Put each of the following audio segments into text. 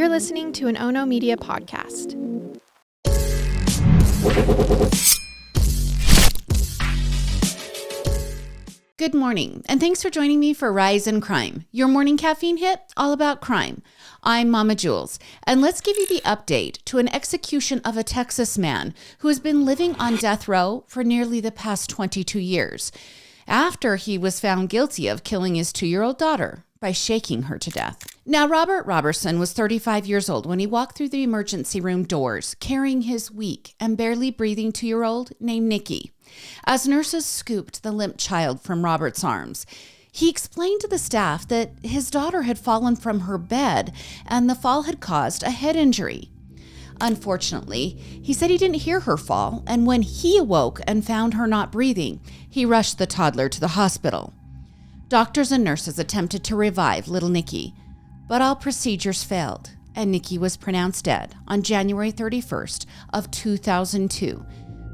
You're listening to an Ono Media podcast. Good morning, and thanks for joining me for Rise in Crime, your morning caffeine hit all about crime. I'm Mama Jules, and let's give you the update to an execution of a Texas man who has been living on death row for nearly the past 22 years, after he was found guilty of killing his 2-year-old daughter by shaking her to death. Now, Robert Robertson was 35 years old when he walked through the emergency room doors, carrying his weak and barely breathing 2-year-old named Nikki. As nurses scooped the limp child from Robert's arms, he explained to the staff that his daughter had fallen from her bed and the fall had caused a head injury. Unfortunately, he said he didn't hear her fall, and when he awoke and found her not breathing, he rushed the toddler to the hospital. Doctors and nurses attempted to revive little Nikki, but all procedures failed, and Nikki was pronounced dead on January 31st of 2002,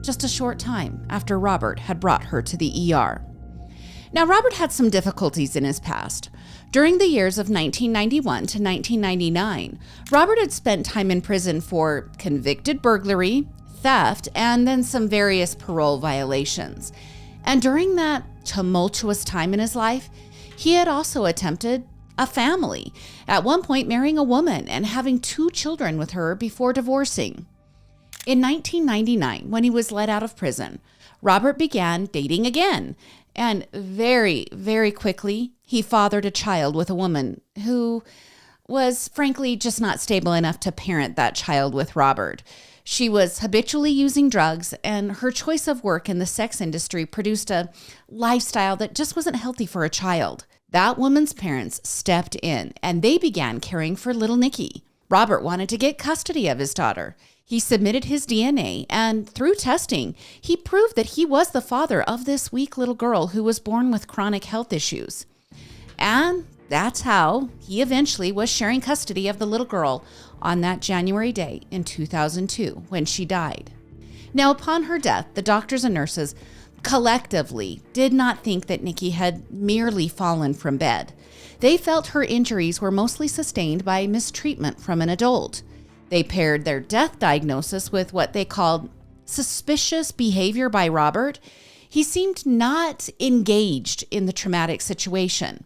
just a short time after Robert had brought her to the ER. Now, Robert had some difficulties in his past. During the years of 1991 to 1999, Robert had spent time in prison for convicted burglary, theft, and then some various parole violations. And during that tumultuous time in his life, he had also attempted a family, at one point marrying a woman and having 2 children with her before divorcing. In 1999, when he was let out of prison, Robert began dating again, and very, very quickly, he fathered a child with a woman who was frankly just not stable enough to parent that child with Robert. She was habitually using drugs, and her choice of work in the sex industry produced a lifestyle that just wasn't healthy for a child. That woman's parents stepped in, and they began caring for little Nikki. Robert wanted to get custody of his daughter. He submitted his DNA, and through testing, he proved that he was the father of this weak little girl who was born with chronic health issues. And that's how he eventually was sharing custody of the little girl on that January day in 2002 when she died. Now, upon her death, the doctors and nurses collectively did not think that Nikki had merely fallen from bed. They felt her injuries were mostly sustained by mistreatment from an adult. They paired their death diagnosis with what they called suspicious behavior by Robert. He seemed not engaged in the traumatic situation.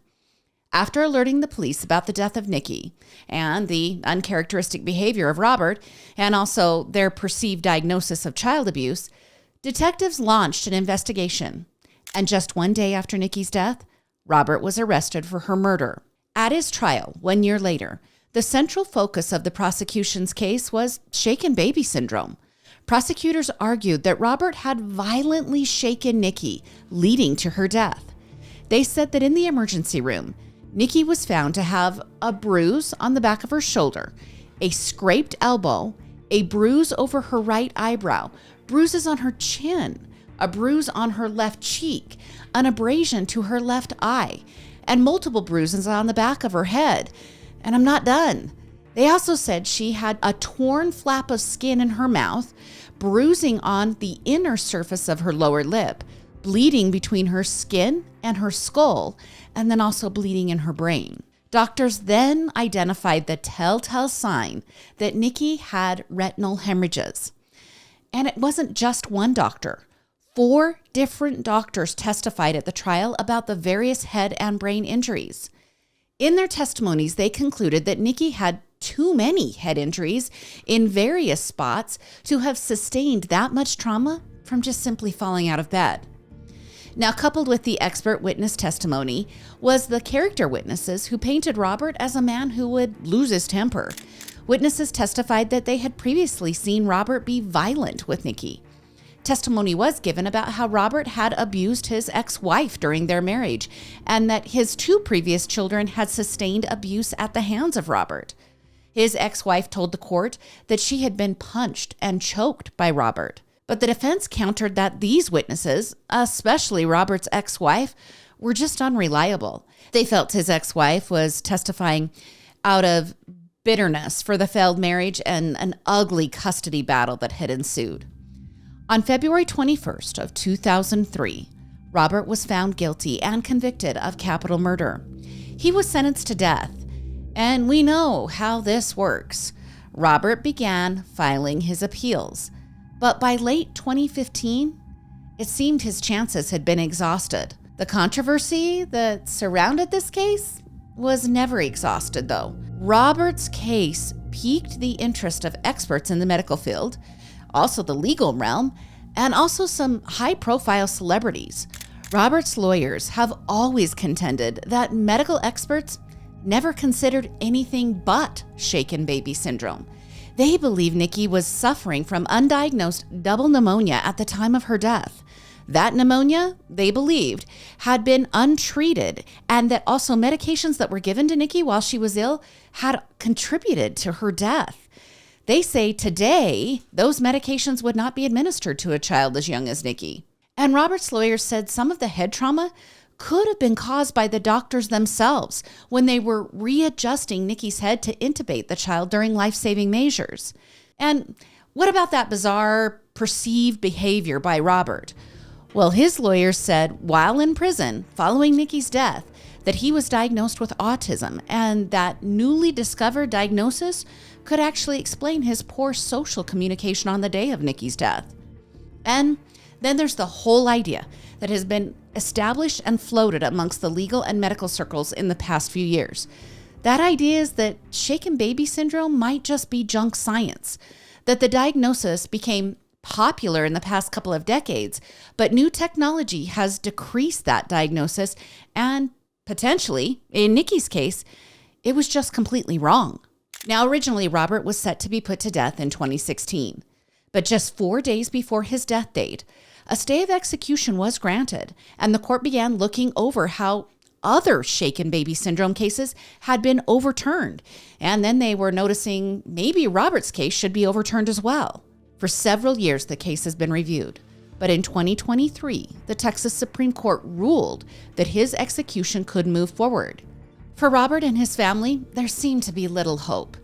After alerting the police about the death of Nikki and the uncharacteristic behavior of Robert, and also their perceived diagnosis of child abuse, detectives launched an investigation. And just one day after Nikki's death, Robert was arrested for her murder. At his trial 1 year later, the central focus of the prosecution's case was shaken baby syndrome. Prosecutors argued that Robert had violently shaken Nikki, leading to her death. They said that in the emergency room, Nikki was found to have a bruise on the back of her shoulder, a scraped elbow, a bruise over her right eyebrow, bruises on her chin, a bruise on her left cheek, an abrasion to her left eye, and multiple bruises on the back of her head. And I'm not done. They also said she had a torn flap of skin in her mouth, bruising on the inner surface of her lower lip, bleeding between her skin and her skull, and then also bleeding in her brain. Doctors then identified the telltale sign that Nikki had retinal hemorrhages. And it wasn't just one doctor. 4 different doctors testified at the trial about the various head and brain injuries. In their testimonies, they concluded that Nikki had too many head injuries in various spots to have sustained that much trauma from just simply falling out of bed. Now, coupled with the expert witness testimony was the character witnesses who painted Robert as a man who would lose his temper. Witnesses testified that they had previously seen Robert be violent with Nikki. Testimony was given about how Robert had abused his ex-wife during their marriage, and that his 2 previous children had sustained abuse at the hands of Robert. His ex-wife told the court that she had been punched and choked by Robert. But the defense countered that these witnesses, especially Robert's ex-wife, were just unreliable. They felt his ex-wife was testifying out of bitterness for the failed marriage and an ugly custody battle that had ensued. On February 21st of 2003, Robert was found guilty and convicted of capital murder. He was sentenced to death, And we know how this works. Robert began filing his appeals, but by late 2015, it seemed his chances had been exhausted. The controversy that surrounded this case was never exhausted, though. Robert's case piqued the interest of experts in the medical field, also the legal realm, and also some high-profile celebrities. Robert's lawyers have always contended that medical experts never considered anything but shaken baby syndrome. They believe Nikki was suffering from undiagnosed double pneumonia at the time of her death. That pneumonia, they believed, had been untreated, and that also medications that were given to Nikki while she was ill had contributed to her death. They say today, those medications would not be administered to a child as young as Nikki. And Robert's lawyers said some of the head trauma could have been caused by the doctors themselves when they were readjusting Nikki's head to intubate the child during life-saving measures. And what about that bizarre perceived behavior by Robert? Well, his lawyers said while in prison following Nikki's death that he was diagnosed with autism, and that newly discovered diagnosis could actually explain his poor social communication on the day of Nikki's death. And then there's the whole idea that has been established and floated amongst the legal and medical circles in the past few years. That idea is that shaken baby syndrome might just be junk science, that the diagnosis became popular in the past couple of decades, but new technology has decreased that diagnosis, and potentially, in Nikki's case, it was just completely wrong. Now, originally, Robert was set to be put to death in 2016, but just 4 days before his death date, a stay of execution was granted, and the court began looking over how other shaken baby syndrome cases had been overturned, and then they were noticing maybe Robert's case should be overturned as well. For several years, the case has been reviewed, but in 2023, the Texas Supreme Court ruled that his execution could move forward. For Robert and his family, there seemed to be little hope.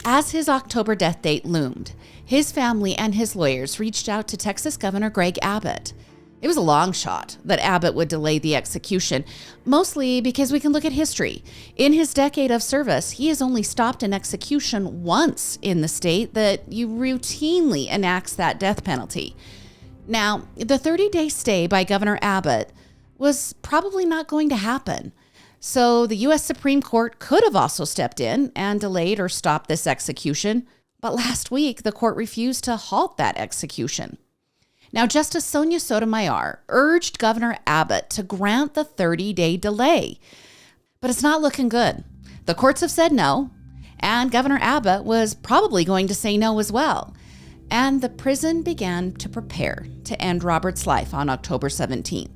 As his October death date loomed, his family and his lawyers reached out to Texas Governor Greg Abbott. It was a long shot that Abbott would delay the execution, mostly because we can look at history. In his decade of service, he has only stopped an execution once in the state that routinely enacts that death penalty. Now, the 30-day stay by Governor Abbott was probably not going to happen. So the U.S. Supreme Court could have also stepped in and delayed or stopped this execution. But last week, the court refused to halt that execution. Now, Justice Sonia Sotomayor urged Governor Abbott to grant the 30-day delay. But it's not looking good. The courts have said no, and Governor Abbott was probably going to say no as well. And the prison began to prepare to end Robert's life on October 17th.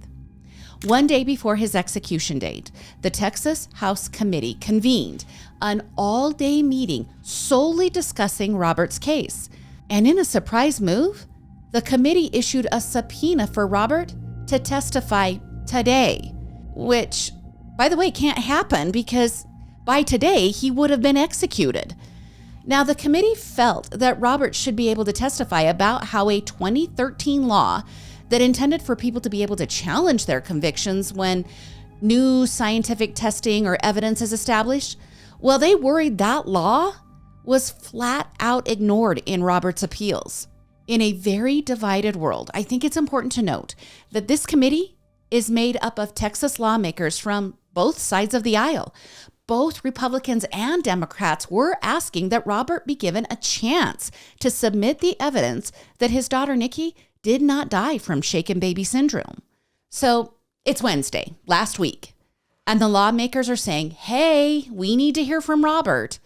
One day before his execution date, the Texas House Committee convened an all-day meeting solely discussing Robert's case. And in a surprise move, the committee issued a subpoena for Robert to testify today, which, by the way, can't happen because by today he would have been executed. Now, the committee felt that Robert should be able to testify about how a 2013 law that intended for people to be able to challenge their convictions when new scientific testing or evidence is established, well, they worried that law was flat out ignored in Robert's appeals. In a very divided world, I think it's important to note that this committee is made up of Texas lawmakers from both sides of the aisle. Both Republicans and Democrats were asking that Robert be given a chance to submit the evidence that his daughter Nikki did not die from shaken baby syndrome. So it's Wednesday, last week, and the lawmakers are saying, hey, we need to hear from Robert.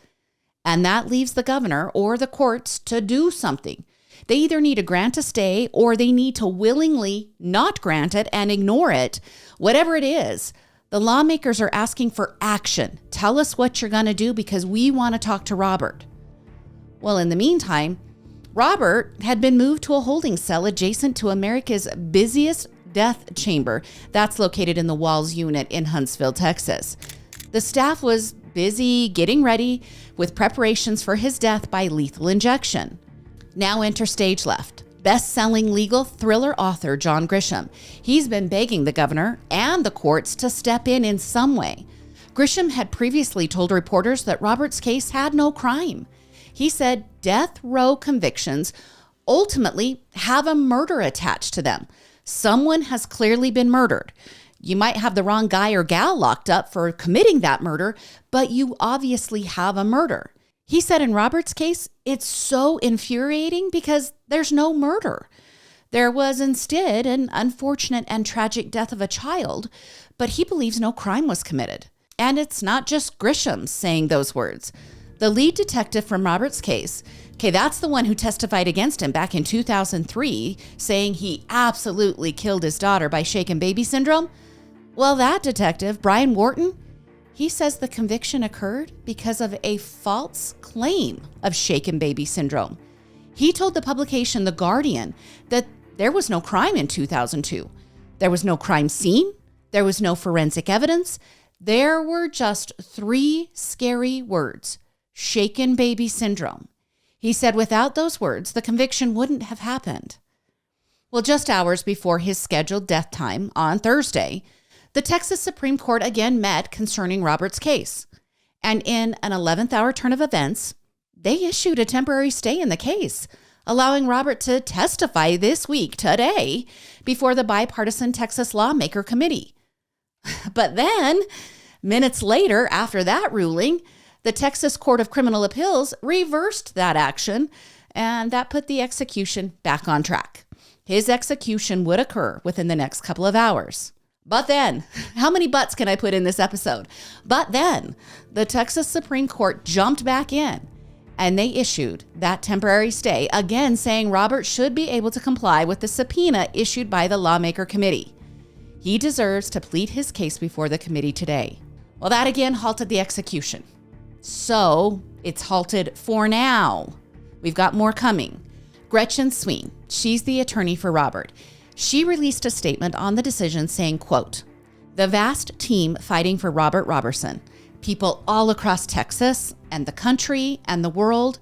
And that leaves the governor or the courts to do something. They either need to grant a stay or they need to willingly not grant it and ignore it. Whatever it is, the lawmakers are asking for action. Tell us what you're going to do because we want to talk to Robert. Well, in the meantime, Robert had been moved to a holding cell adjacent to America's busiest death chamber. That's located in the Walls unit in Huntsville, Texas. The staff was busy getting ready with preparations for his death by lethal injection. Now enter stage left. Best-selling legal thriller author John Grisham. He's been begging the governor and the courts to step in some way. Grisham had previously told reporters that Robert's case had no crime. He said death row convictions ultimately have a murder attached to them. Someone has clearly been murdered. You might have the wrong guy or gal locked up for committing that murder, but you obviously have a murder. He said in Robert's case, it's so infuriating because there's no murder. There was instead an unfortunate and tragic death of a child, but he believes no crime was committed. And it's not just Grisham saying those words. The lead detective from Robert's case, that's the one who testified against him back in 2003, saying he absolutely killed his daughter by shaken baby syndrome. Well, that detective, Brian Wharton, he says the conviction occurred because of a false claim of shaken baby syndrome. He told the publication The Guardian that there was no crime in 2002. There was no crime scene. There was no forensic evidence. There were just 3 scary words: shaken baby syndrome. He said without those words, the conviction wouldn't have happened. Well, just hours before his scheduled death time on Thursday, the Texas Supreme Court again met concerning Robert's case. And in an 11th hour turn of events, they issued a temporary stay in the case, allowing Robert to testify this week, today, before the bipartisan Texas Lawmaker Committee. But then, minutes later, after that ruling, the Texas Court of Criminal Appeals reversed that action, and that put the execution back on track. His execution would occur within the next couple of hours. But then, how many buts can I put in this episode? But then, the Texas Supreme Court jumped back in, and they issued that temporary stay, again saying Robert should be able to comply with the subpoena issued by the Lawmaker Committee. He deserves to plead his case before the committee today. Well, that again halted the execution. So it's halted for now. We've got more coming. Gretchen Sween, she's the attorney for Robert. She released a statement on the decision saying, quote, "The vast team fighting for Robert Robertson, people all across Texas and the country and the world,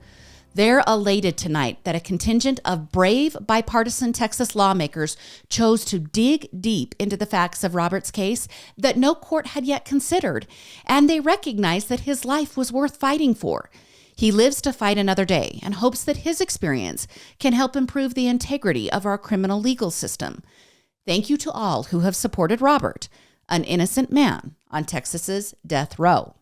they're elated tonight that a contingent of brave bipartisan Texas lawmakers chose to dig deep into the facts of Robert's case that no court had yet considered, and they recognize that his life was worth fighting for. He lives to fight another day and hopes that his experience can help improve the integrity of our criminal legal system. Thank you to all who have supported Robert, an innocent man on Texas's death row."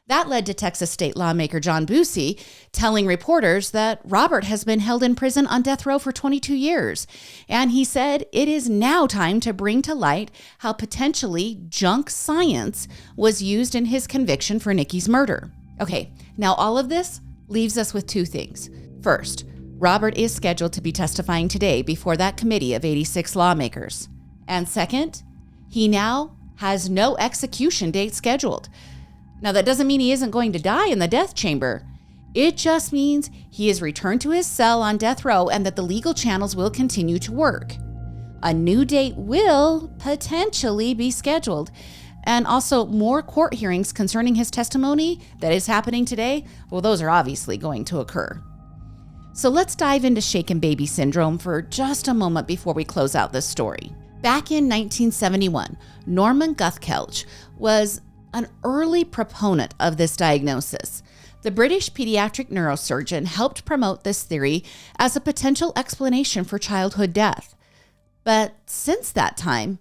That led to Texas state lawmaker John Busey telling reporters that Robert has been held in prison on death row for 22 years. And he said it is now time to bring to light how potentially junk science was used in his conviction for Nikki's murder. Okay, now all of this leaves us with 2 things. First, Robert is scheduled to be testifying today before that committee of 86 lawmakers. And second, he now has no execution date scheduled. Now, that doesn't mean he isn't going to die in the death chamber. It just means he is returned to his cell on death row and that the legal channels will continue to work. A new date will potentially be scheduled. And also more court hearings concerning his testimony that is happening today, well, those are obviously going to occur. So let's dive into shaken baby syndrome for just a moment before we close out this story. Back in 1971, Norman Guthkelch was an early proponent of this diagnosis. The British pediatric neurosurgeon helped promote this theory as a potential explanation for childhood death. But since that time,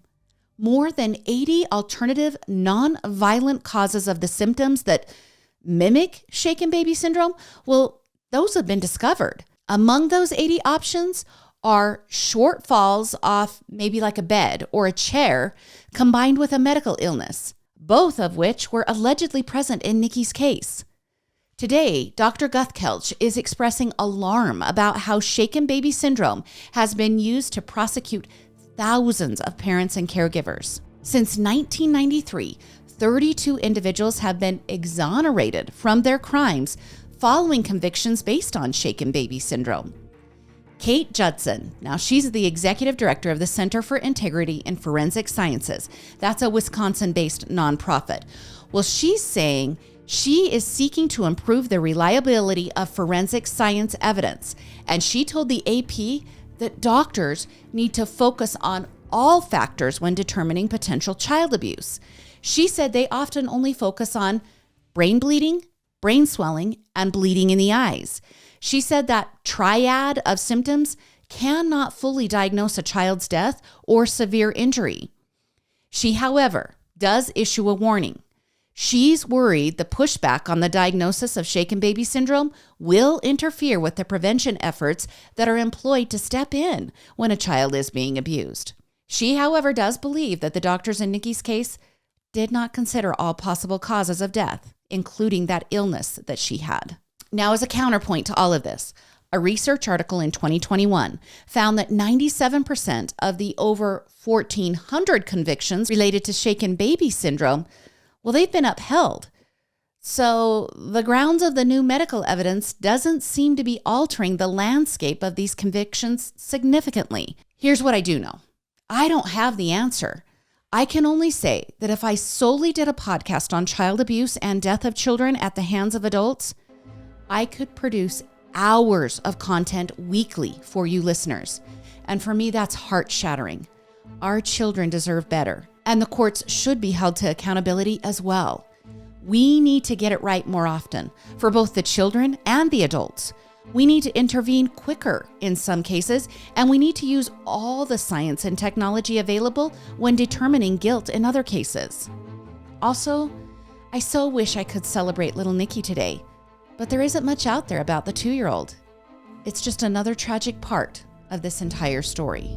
more than 80 alternative non-violent causes of the symptoms that mimic shaken baby syndrome, well, those have been discovered. Among those 80 options are short falls off maybe like a bed or a chair combined with a medical illness, both of which were allegedly present in Nikki's case. Today, Dr. Guthkelch is expressing alarm about how shaken baby syndrome has been used to prosecute thousands of parents and caregivers. Since 1993, 32 individuals have been exonerated from their crimes following convictions based on shaken baby syndrome. Kate Judson, now she's the executive director of the Center for Integrity in Forensic Sciences. That's a Wisconsin-based nonprofit. Well, she's saying she is seeking to improve the reliability of forensic science evidence. And she told the AP that doctors need to focus on all factors when determining potential child abuse. She said they often only focus on brain bleeding, brain swelling, and bleeding in the eyes. She said that triad of symptoms cannot fully diagnose a child's death or severe injury. She, however, does issue a warning. She's worried the pushback on the diagnosis of shaken baby syndrome will interfere with the prevention efforts that are employed to step in when a child is being abused. She, however, does believe that the doctors in Nikki's case did not consider all possible causes of death, including that illness that she had. Now, as a counterpoint to all of this, a research article in 2021 found that 97% of the over 1,400 convictions related to shaken baby syndrome, well, they've been upheld. So the grounds of the new medical evidence doesn't seem to be altering the landscape of these convictions significantly. Here's what I do know. I don't have the answer. I can only say that if I solely did a podcast on child abuse and death of children at the hands of adults, I could produce hours of content weekly for you listeners. And for me, that's heart-shattering. Our children deserve better, and the courts should be held to accountability as well. We need to get it right more often for both the children and the adults. We need to intervene quicker in some cases, and we need to use all the science and technology available when determining guilt in other cases. Also, I so wish I could celebrate little Nikki today, but there isn't much out there about the 2-year-old. It's just another tragic part of this entire story.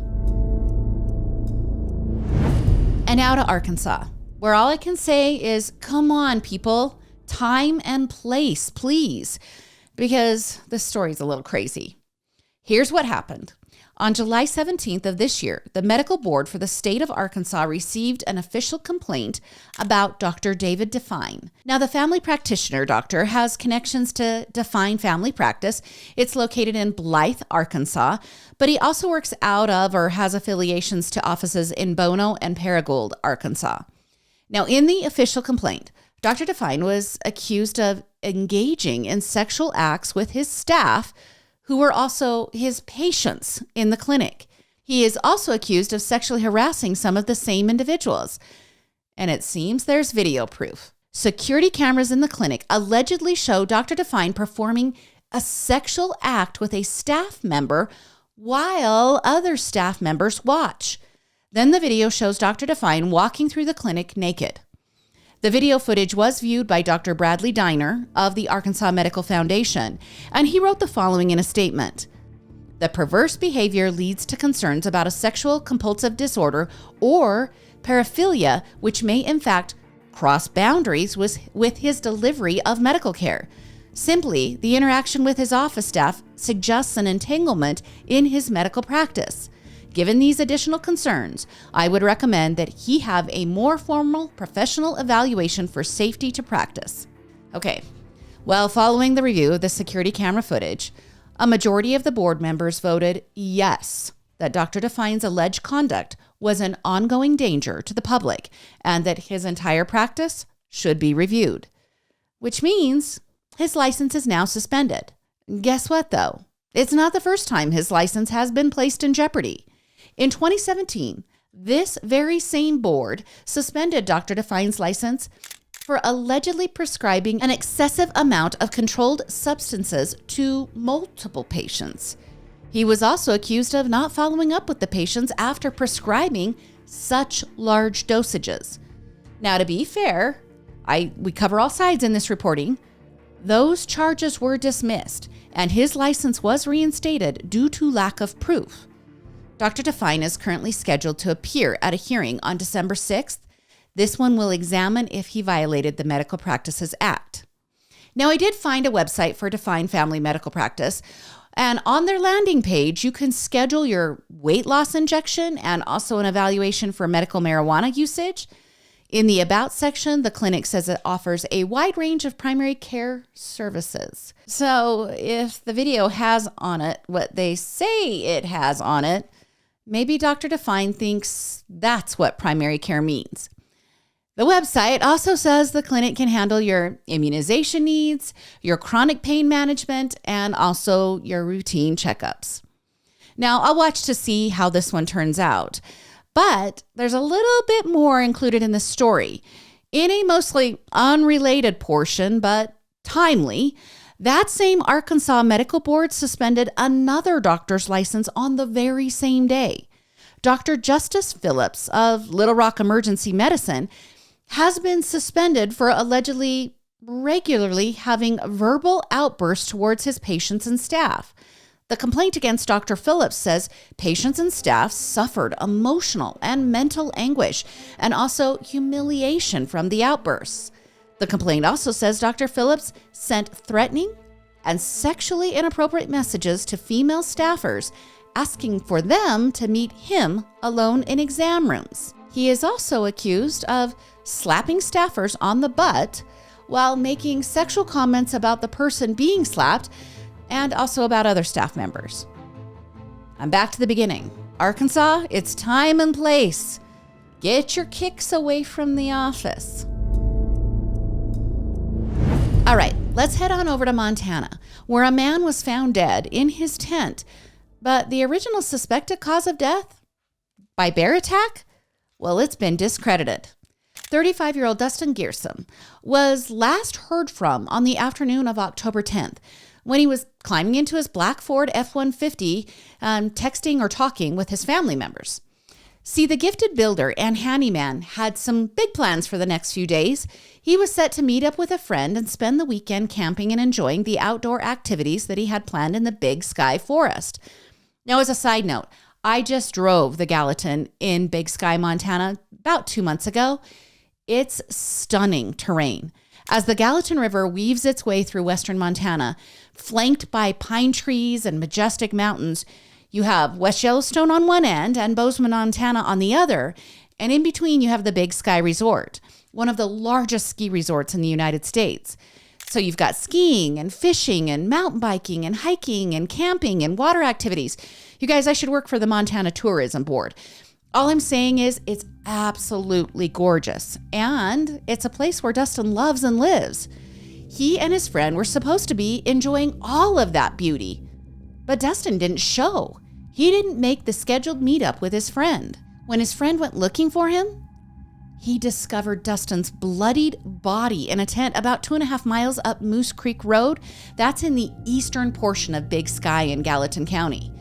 And now to Arkansas, where all I can say is, come on, people, time and place, please, because this story's a little crazy. Here's what happened. On July 17th of this year, the medical board for the state of Arkansas received an official complaint about Dr. David Define. Now, the family practitioner doctor has connections to Define Family Practice. It's located in Blythe, Arkansas, but he also works out of or has affiliations to offices in Bono and Paragould, Arkansas. Now, in the official complaint, Dr. Define was accused of engaging in sexual acts with his staff, who were also his patients in the clinic. He is also accused of sexually harassing some of the same individuals. And it seems there's video proof. Security cameras in the clinic allegedly show Dr. Define performing a sexual act with a staff member while other staff members watch. Then the video shows Dr. Define walking through the clinic naked. The video footage was viewed by Dr. Bradley Diner of the Arkansas Medical Foundation, and he wrote the following in a statement. The perverse behavior leads to concerns about a sexual compulsive disorder or paraphilia, which may in fact cross boundaries with his delivery of medical care. Simply, the interaction with his office staff suggests an entanglement in his medical practice. Given these additional concerns, I would recommend that he have a more formal professional evaluation for safety to practice. Okay, well, following the review of the security camera footage, a majority of the board members voted yes, that Dr. Define's alleged conduct was an ongoing danger to the public and that his entire practice should be reviewed, which means his license is now suspended. Guess what, though? It's not the first time his license has been placed in jeopardy. In 2017, this very same board suspended Dr. Define's license for allegedly prescribing an excessive amount of controlled substances to multiple patients. He was also accused of not following up with the patients after prescribing such large dosages. Now, to be fair, we cover all sides in this reporting. Those charges were dismissed, and his license was reinstated due to lack of proof. Dr. Define is currently scheduled to appear at a hearing on December 6th. This one will examine if he violated the Medical Practices Act. Now, I did find a website for Define Family Medical Practice, and on their landing page, you can schedule your weight loss injection and also an evaluation for medical marijuana usage. In the About section, the clinic says it offers a wide range of primary care services. So if the video has on it what they say it has on it, maybe Dr. Define thinks that's what primary care means. The website also says the clinic can handle your immunization needs, your chronic pain management, and also your routine checkups. Now, I'll watch to see how this one turns out, but there's a little bit more included in the story. In a mostly unrelated portion, but timely, that same Arkansas Medical Board suspended another doctor's license on the very same day. Dr. Justice Phillips of Little Rock Emergency Medicine has been suspended for allegedly regularly having verbal outbursts towards his patients and staff. The complaint against Dr. Phillips says patients and staff suffered emotional and mental anguish and also humiliation from the outbursts. The complaint also says Dr. Phillips sent threatening and sexually inappropriate messages to female staffers, asking for them to meet him alone in exam rooms. He is also accused of slapping staffers on the butt while making sexual comments about the person being slapped and also about other staff members. I'm back to the beginning. Arkansas, it's time and place. Get your kicks away from the office. All right, let's head on over to Montana, where a man was found dead in his tent, but the original suspected cause of death? By bear attack? Well, it's been discredited. 35-year-old Dustin Gearsome was last heard from on the afternoon of October 10th when he was climbing into his black Ford F-150, texting or talking with his family members. See, the gifted builder and handyman had some big plans for the next few days. He was set to meet up with a friend and spend the weekend camping and enjoying the outdoor activities that he had planned in the Big Sky Forest. Now, as a side note, I just drove the Gallatin in Big Sky, Montana about 2 months ago. It's stunning terrain. As the Gallatin River weaves its way through western Montana, flanked by pine trees and majestic mountains, you have West Yellowstone on one end and Bozeman, Montana on the other, and in between you have the Big Sky Resort, one of the largest ski resorts in the United States. So you've got skiing and fishing and mountain biking and hiking and camping and water activities. You guys, I should work for the Montana Tourism Board. All I'm saying is it's absolutely gorgeous, and it's a place where Dustin loves and lives. He and his friend were supposed to be enjoying all of that beauty, but Dustin didn't show. He didn't make the scheduled meetup with his friend. When his friend went looking for him, he discovered Dustin's bloodied body in a tent about 2.5 miles up Moose Creek Road. That's in the eastern portion of Big Sky in Gallatin County.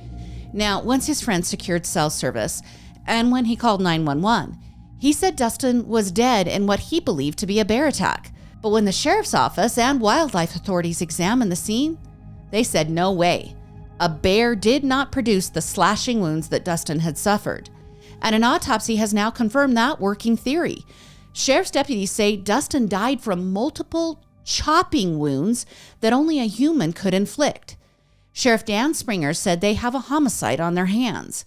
Now, once his friend secured cell service, and when he called 911, he said Dustin was dead in what he believed to be a bear attack. But when the sheriff's office and wildlife authorities examined the scene, they said no way. A bear did not produce the slashing wounds that Dustin had suffered. And an autopsy has now confirmed that working theory. Sheriff's deputies say Dustin died from multiple chopping wounds that only a human could inflict. Sheriff Dan Springer said they have a homicide on their hands.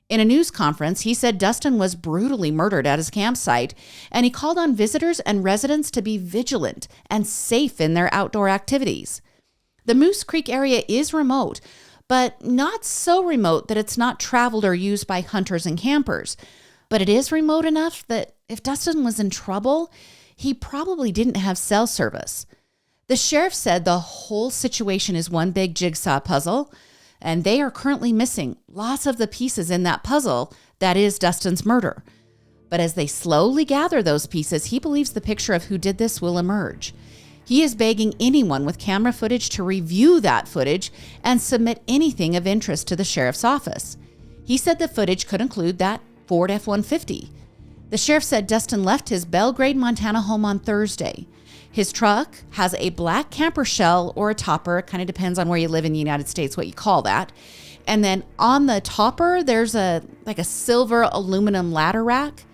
In a news conference, he said Dustin was brutally murdered at his campsite, and he called on visitors and residents to be vigilant and safe in their outdoor activities. The Moose Creek area is remote, but not so remote that it's not traveled or used by hunters and campers. But it is remote enough that if Dustin was in trouble, he probably didn't have cell service. The sheriff said the whole situation is one big jigsaw puzzle, and they are currently missing lots of the pieces in that puzzle that is Dustin's murder. But as they slowly gather those pieces, he believes the picture of who did this will emerge. He is begging anyone with camera footage to review that footage and submit anything of interest to the sheriff's office. He said the footage could include that Ford F-150. The sheriff said Dustin left his Belgrade, Montana home on Thursday. His truck has a black camper shell or a topper. It kind of depends on where you live in the United States, what you call that. And then on the topper, there's a silver aluminum ladder rack.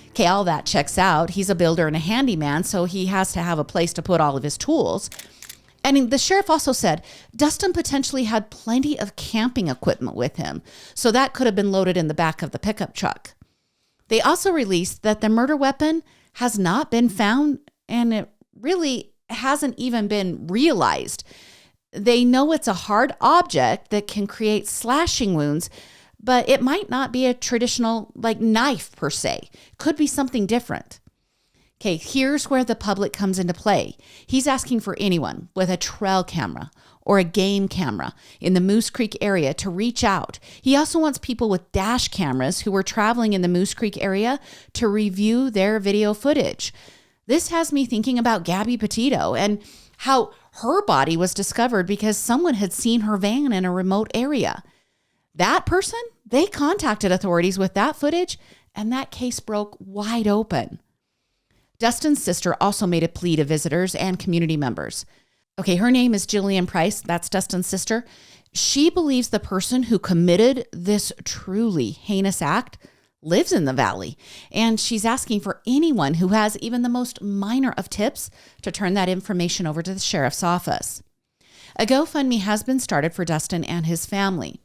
Okay, all that checks out. He's a builder and a handyman, so he has to have a place to put all of his tools. And the sheriff also said Dustin potentially had plenty of camping equipment with him, so that could have been loaded in the back of the pickup truck. They also released that the murder weapon has not been found, and it really hasn't even been realized. They know it's a hard object that can create slashing wounds, but it might not be a traditional knife per se. Could be something different. Okay, here's where the public comes into play. He's asking for anyone with a trail camera or a game camera in the Moose Creek area to reach out. He also wants people with dash cameras who are traveling in the Moose Creek area to review their video footage. This has me thinking about Gabby Petito and how her body was discovered because someone had seen her van in a remote area. That person, they contacted authorities with that footage, and that case broke wide open. Dustin's sister also made a plea to visitors and community members. Okay, her name is Jillian Price. That's Dustin's sister. She believes the person who committed this truly heinous act lives in the valley, and she's asking for anyone who has even the most minor of tips to turn that information over to the sheriff's office. A GoFundMe has been started for Dustin and his family.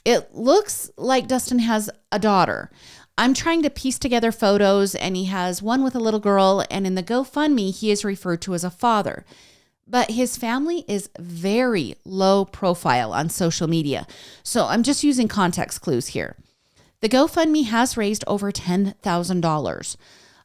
It looks like Dustin has a daughter. I'm trying to piece together photos, and he has one with a little girl, and in the GoFundMe, he is referred to as a father. But his family is very low profile on social media, so I'm just using context clues here. The GoFundMe has raised over $10,000.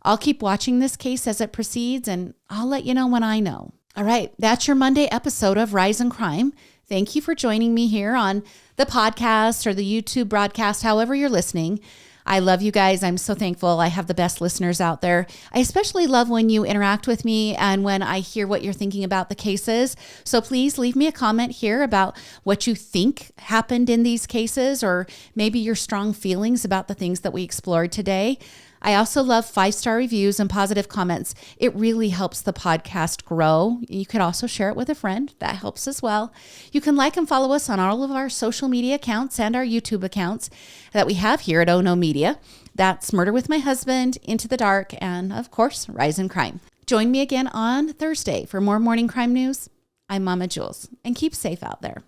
I'll keep watching this case as it proceeds, and I'll let you know when I know. All right, that's your Monday episode of Rise in Crime. Thank you for joining me here on the podcast or the YouTube broadcast, however you're listening. I love you guys. I'm so thankful. I have the best listeners out there. I especially love when you interact with me and when I hear what you're thinking about the cases. So please leave me a comment here about what you think happened in these cases, or maybe your strong feelings about the things that we explored today. I also love 5-star reviews and positive comments. It really helps the podcast grow. You could also share it with a friend. That helps as well. You can like and follow us on all of our social media accounts and our YouTube accounts that we have here at Ono Media. That's Murder with My Husband, Into the Dark, and of course, Rise in Crime. Join me again on Thursday for more morning crime news. I'm Mama Jules, and keep safe out there.